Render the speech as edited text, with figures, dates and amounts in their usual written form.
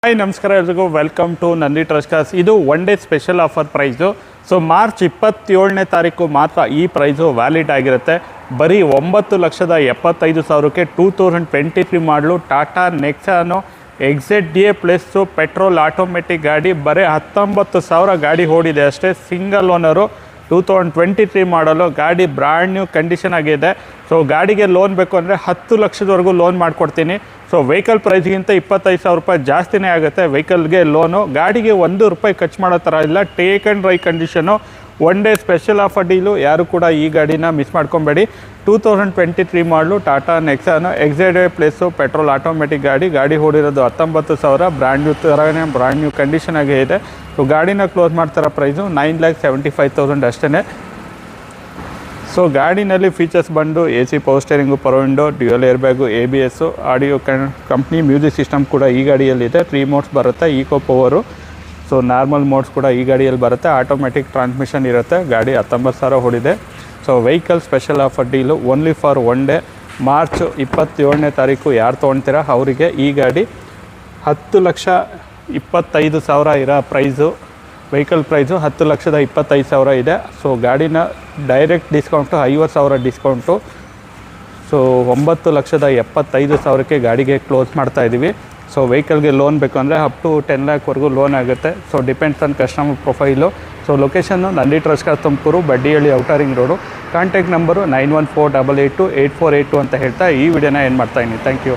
Hi ನಮಸ್ಕಾರ ಎಲ್ರಿಗೂ welcome to Nandi trust cars. ಇದು one day special offer price. So March 27ನೇ ತಾರೀಕು ಮಾತ್ರ ಈ ಪ್ರೈಸು ವ್ಯಾಲಿಡ್ ಆಗಿರುತ್ತೆ. ಬರೀ 9,75,000ಕ್ಕೆ 2023 ಮಾಡಲು Tata Nexon XZDA plus petrol automatic ಗಾಡಿ ಬರೀ 19,000 ಗಾಡಿ ಓಡಿದೆ ಅಷ್ಟೇ. ಸಿಂಗಲ್ ಓನರು 2023 ಮಾಡಲು ಗಾಡಿ ಬ್ರ್ಯಾಂಡ್ ನ್ಯೂ ಕಂಡೀಷನ್ ಆಗಿದೆ. ಸೊ ಗಾಡಿಗೆ ಲೋನ್ ಬೇಕು ಅಂದರೆ 10 ಲಕ್ಷದವರೆಗೂ ಲೋನ್ ಮಾಡಿಕೊಡ್ತೀನಿ. ಸೊ ವೆಹಿಕಲ್ ಪ್ರೈಸ್ಗಿಂತ 25,000 ರೂಪಾಯಿ ಜಾಸ್ತಿನೇ ಆಗುತ್ತೆ ವೆಹಿಕಲ್ಗೆ ಲೋನು. ಗಾಡಿಗೆ ₹1 ಖರ್ಚು ಮಾಡೋ ಥರ ಇಲ್ಲ. Take and dry condition, one day special offer deal. ಯಾರು ಕೂಡ ಈ ಗಾಡಿನ ಮಿಸ್ ಮಾಡ್ಕೊಬೇಡಿ. 2023 ಮಾಡಲು Tata Nexon XZDA plus petrol automatic ಗಾಡಿ ಓಡಿರೋದು 19,000. ಬ್ರ್ಯಾಂಡ್ ನ್ಯೂ ಥರನೇ ಬ್ರ್ಯಾಂಡ್ ನ್ಯೂ ಕಂಡೀಷನ್ ಆಗೇ ಇದೆ. ಸೊ ಗಾಡಿನ ಕ್ಲೋಸ್ ಮಾಡ್ತಾರೋ ಪ್ರೈಸು 9,75,000 ಅಷ್ಟೇ. ಸೊ ಗಾಡಿನಲ್ಲಿ ಫೀಚರ್ಸ್ ಬಂದು AC power steering, power window, dual air bag, ABS, audio company music system ಕೂಡ ಈ ಗಾಡಿಯಲ್ಲಿದೆ. 3 ಮೋಡ್ಸ್ ಬರುತ್ತೆ, eco power. So normal modes ಕೂಡ ಈ ಗಾಡಿಯಲ್ಲಿ ಬರುತ್ತೆ. ಆಟೋಮೆಟಿಕ್ ಟ್ರಾನ್ಸ್ಮಿಷನ್ ಇರುತ್ತೆ. ಗಾಡಿ 19,000 ಓಡಿದೆ. So vehicle special offer deal only for one day. March 27ನೇ ತಾರೀಕು ಯಾರು ತೊಗೊಳ್ತೀರಾ ಅವರಿಗೆ ಈ ಗಾಡಿ 10,25,000 ಇರೋ ಪ್ರೈಸು. ವೆಹಿಕಲ್ ಪ್ರೈಸು 10,25,000 ಇದೆ. ಸೊ ಗಾಡಿನ ಡೈರೆಕ್ಟ್ ಡಿಸ್ಕೌಂಟು 50,000 ಡಿಸ್ಕೌಂಟು. ಸೊ 9,75,000ಕ್ಕೆ ಗಾಡಿಗೆ ಕ್ಲೋಸ್ ಮಾಡ್ತಾಯಿದ್ದೀವಿ. ಸೊ ವೆಹಿಕಲ್ಗೆ ಲೋನ್ ಬೇಕು ಅಂದರೆ ಅಪ್ ಟು 10 ಲ್ಯಾಕ್ವರೆಗೂ ಲೋನ್ ಆಗುತ್ತೆ. So depends on customer profile. So location Nandi trust cars Tumakuru, Baddihalli outer ring road. Contact number 9148284882 ಅಂತ ಹೇಳ್ತಾ ಈ ವಿಡಿಯೋನ ಏನು ಮಾಡ್ತಾಯಿದ್ದೀನಿ. Thank you.